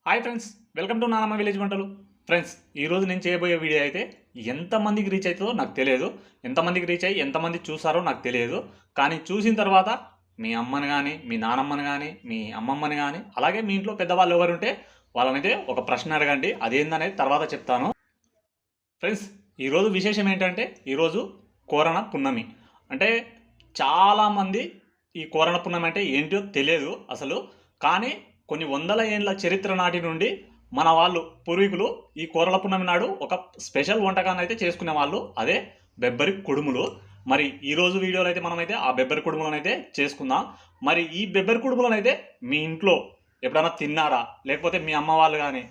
Hi friends, welcome to నానమ్మ village వంటలు. Friends, ఈరోజు నేను చేయబోయే వీడియో అయితే ఎంతమందికి రీచ్ అవుతుందో నాకు తెలియదు. ఎంతమందికి రీచ్ అయ్యి ఎంతమంది చూసారో నాకు తెలియదు. కానీ చూసిన తర్వాత మీ అమ్మని కానీ, మీ నానమ్మని కానీ, మీ అమ్మమ్మని కానీ, అలాగే మీ ఇంట్లో పెద్దవాళ్ళు ఎవరుంటే వాళ్ళనైతే ఒక ప్రశ్న అడగండి. అదేందనేది తర్వాత చెప్తాను. ఫ్రెండ్స్, ఈరోజు విశేషం ఏంటంటే ఈరోజు కోరణ పున్నమి. అంటే చాలామంది ఈ కోరణ పున్నమి అంటే ఏంటో తెలియదు అసలు. కానీ కొన్ని వందల ఏండ్ల చరిత్ర నాటి నుండి మన వాళ్ళు పూర్వీకులు ఈ కోరల పున్నమి నాడు ఒక స్పెషల్ వంటకాన్ని అయితే చేసుకునే వాళ్ళు. అదే బెబ్బరి కుడుములు. మరి ఈరోజు వీడియోలో అయితే మనమైతే ఆ బెబ్బరి కుడుములను అయితే చేసుకుందాం. మరి ఈ బెబ్బరి కుడుములను అయితే మీ ఇంట్లో ఎప్పుడైనా తిన్నారా? లేకపోతే మీ అమ్మ వాళ్ళు కానీ,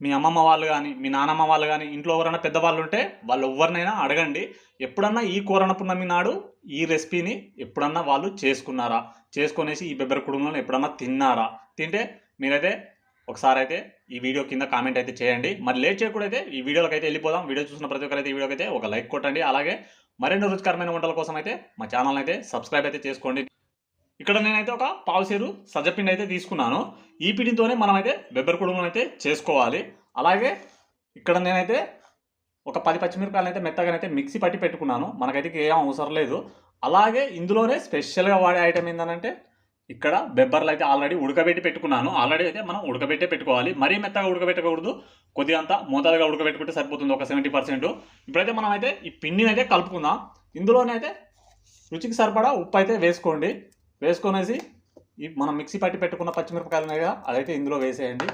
మీ అమ్మమ్మ వాళ్ళు కానీ, మీ నానమ్మ వాళ్ళు కానీ, ఇంట్లో ఎవరైనా పెద్దవాళ్ళు ఉంటే వాళ్ళు ఎవరినైనా అడగండి. ఎప్పుడన్నా ఈ కోరణ పున్నమి నాడు ఈ రెసిపీని ఎప్పుడన్నా వాళ్ళు చేసుకున్నారా? చేసుకునేసి ఈ బెబ్బరి కుడుములను ఎప్పుడన్నా తిన్నారా? తింటే మీరైతే ఒకసారి అయితే ఈ వీడియో కింద కామెంట్ అయితే చేయండి. మరి లేట్ చేయకుండా అయితే ఈ వీడియోలోకి అయితే వెళ్ళిపోదాం. వీడియో చూసిన ప్రతి ఒక్కరైతే ఈ వీడియోకి అయితే ఒక లైక్ కొట్టండి. అలాగే మరిన్ని రుచికరమైన వంటల కోసం అయితే మా ఛానల్ అయితే సబ్స్క్రైబ్ అయితే చేసుకోండి. ఇక్కడ నేనైతే ఒక పావుసేరు సజ్జపిండి అయితే తీసుకున్నాను. ఈ పిండితోనే మనమైతే బెబ్బరి కుడుములను అయితే చేసుకోవాలి. అలాగే ఇక్కడ నేనైతే ఒక 10 పచ్చిమిరపకాయలు అయితే మెత్తగానైతే మిక్సీ పట్టి పెట్టుకున్నాను. మనకైతే ఏం అవసరం లేదు. అలాగే ఇందులోనే స్పెషల్గా వాడే ఐటమ్ ఏంటంటే ఇక్కడ బెబ్బర్లు అయితే ఆల్రెడీ ఉడకబెట్టి పెట్టుకున్నాను. ఆల్రెడీ అయితే మనం ఉడకబెట్టే పెట్టుకోవాలి. మరీ మెత్తగా ఉడకబెట్టకూడదు. కొద్దిగా అంతా మోతాదుగా ఉడకబెట్టుకుంటే సరిపోతుంది, ఒక 70%. ఇప్పుడైతే మనం అయితే ఈ పిండిని అయితే కలుపుకుందాం. ఇందులోనైతే రుచికి సరిపడా ఉప్పు అయితే వేసుకోండి. వేసుకొనేసి ఈ మనం మిక్సీ పట్టి పెట్టుకున్న పచ్చిమిరపకాయలు ఉన్నాయి కదా, అదైతే ఇందులో వేసేయండి.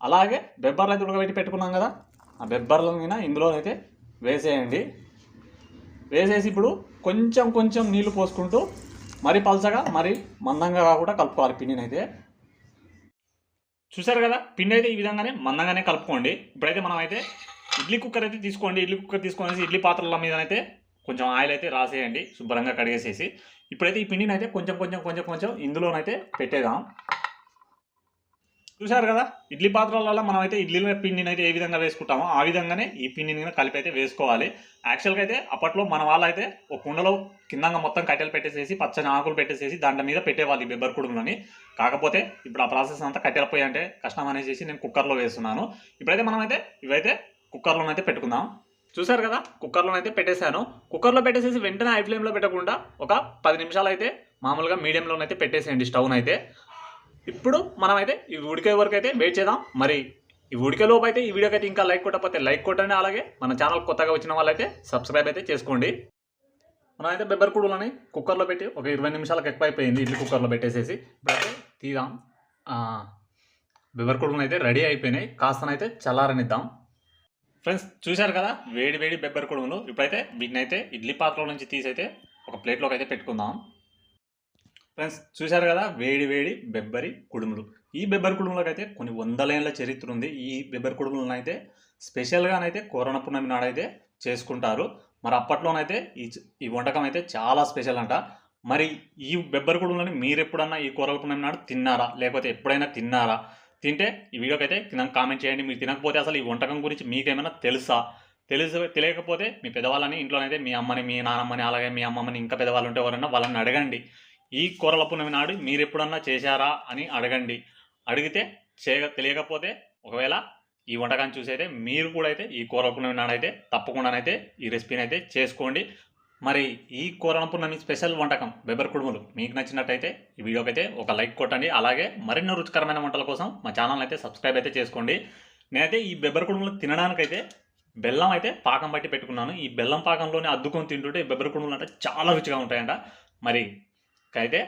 అలాగే బెబ్బర్లు అయితే ఉడకబెట్టి పెట్టుకున్నాం కదా, ఆ బెబ్బర్లను ఇందులో అయితే వేసేయండి. వేసేసి ఇప్పుడు కొంచెం కొంచెం నీళ్లు పోసుకుంటూ మరీ పలచగా మరీ మందంగా కాకుండా కలుపుకోవాలి పిండిని అయితే. చూసారు కదా, పిండి అయితే ఈ విధంగానే మందంగానే కలుపుకోండి. ఇప్పుడైతే మనం అయితే ఇడ్లీ కుక్కర్ అయితే తీసుకోండి. ఇడ్లీ కుక్కర్ తీసుకొనేసి ఇడ్లీ పాత్రల మీదనైతే కొంచెం ఆయిల్ అయితే రాసేయండి, శుభ్రంగా కడిగేసేసి. ఇప్పుడైతే ఈ పిండిని అయితే కొంచెం కొంచెం కొంచెం కొంచెం ఇందులోనైతే పెట్టేద్దాం. చూసారు కదా, ఇడ్లీ పాత్రలలో మనం అయితే ఇడ్లీల పిండిని అయితే ఏ విధంగా వేసుకుంటామో ఆ విధంగానే ఈ పిండిని కలిపి అయితే వేసుకోవాలి. యాక్చువల్గా అయితే అప్పట్లో మన వాళ్ళు అయితే ఒక కుండలో కిందంగా మొత్తం కట్టెలు పెట్టేసేసి పచ్చని ఆకులు పెట్టేసేసి దాంట్లో మీద పెట్టేవాళ్ళు ఈ బెబ్బరి కుడుములని. కాకపోతే ఇప్పుడు ఆ ప్రాసెస్ అంతా కట్టెల పోయి అంటే కష్టం అనేసి నేను కుక్కర్లో వేస్తున్నాను. ఇప్పుడైతే మనమైతే ఇవైతే కుక్కర్లోనైతే పెట్టుకుందాం. చూసారు కదా, కుక్కర్లోనైతే పెట్టేశాను. కుక్కర్లో పెట్టేసేసి వెంటనే హై ఫ్లేమ్లో పెట్టకుండా ఒక 10 నిమిషాలు అయితే మామూలుగా మీడియంలోనైతే పెట్టేసేయండి స్టవ్ను అయితే. ఇప్పుడు మనమైతే ఈ ఉడికే వరకు అయితే వెయిట్ చేద్దాం. మరి ఈ ఉడికేలోపు అయితే ఈ వీడియోకి అయితే ఇంకా లైక్ కొట్టకపోతే లైక్ కొట్టండి. అలాగే మన ఛానల్ కొత్తగా వచ్చిన వాళ్ళైతే సబ్స్క్రైబ్ అయితే చేసుకోండి. మనమైతే బెబ్బరి కుడుములని కుక్కర్లో పెట్టి ఒక 20 నిమిషాలకు ఎక్కువ అయిపోయింది. ఇడ్లీ కుక్కర్లో పెట్టేసేసి ఇప్పుడైతే తీద్దాం. బెబ్బరి కుడుములు అయితే రెడీ అయిపోయినాయి. కాస్తనైతే చల్లారనిద్దాం. ఫ్రెండ్స్, చూశారు కదా వేడి వేడి బెబ్బరి కుడుములు. ఇప్పుడైతే వీటిని అయితే ఇడ్లీ పాత్రలో నుంచి తీసైతే ఒక ప్లేట్లోకి అయితే పెట్టుకుందాం. ఫ్రెండ్స్, చూశారు కదా వేడి వేడి బెబ్బరి కుడుములు. ఈ బెబ్బరి కుడుములకు అయితే కొన్ని వందలేళ్ల చరిత్ర ఉంది. ఈ బెబ్బరి కుడుములను అయితే స్పెషల్గానైతే కోరణ పున్నమి నాడైతే చేసుకుంటారు. మరి అప్పట్లోనైతే ఈ వంటకం అయితే చాలా స్పెషల్ అంట. మరి ఈ బెబ్బరి కుడుములని మీరు ఎప్పుడన్నా ఈ కోరణ పున్నమి నాడు తిన్నారా? లేకపోతే ఎప్పుడైనా తిన్నారా? తింటే ఈ వీడియోకి అయితే కింద కామెంట్ చేయండి. మీరు తినకపోతే అసలు ఈ వంటకం గురించి మీకేమైనా తెలుసా? తెలియకపోతే మీ పెద్దవాళ్ళని ఇంట్లోనైతే మీ అమ్మని, మీ నానమ్మని, అలాగే మీ అమ్మమ్మని, ఇంకా పెద్దవాళ్ళు ఉంటే ఎవరైనా వాళ్ళని అడగండి. ఈ కోరల పున్నమి నాడు మీరు ఎప్పుడన్నా చేశారా అని అడగండి. అడిగితే తెలియకపోతే ఒకవేళ ఈ వంటకాన్ని చూసైతే మీరు కూడా అయితే ఈ కోరల పున్నమి నాడు అయితే తప్పకుండానైతే ఈ రెసిపీని అయితే చేసుకోండి. మరి ఈ కోరణ పున్నమి స్పెషల్ వంటకం బెబ్బరి కుడుములు మీకు నచ్చినట్టయితే ఈ వీడియోకి అయితే ఒక లైక్ కొట్టండి. అలాగే మరిన్ని రుచికరమైన వంటల కోసం మా ఛానల్ అయితే సబ్స్క్రైబ్ అయితే చేసుకోండి. నేనైతే ఈ బెబ్బరి కుడుములు తినడానికైతే బెల్లం అయితే పాకం బట్టి పెట్టుకున్నాను. ఈ బెల్లం పాకంలోనే అద్దుకొని తింటుంటే బెబ్బరి కుడుములు అంటే చాలా రుచిగా ఉంటాయంట. మరి అయితే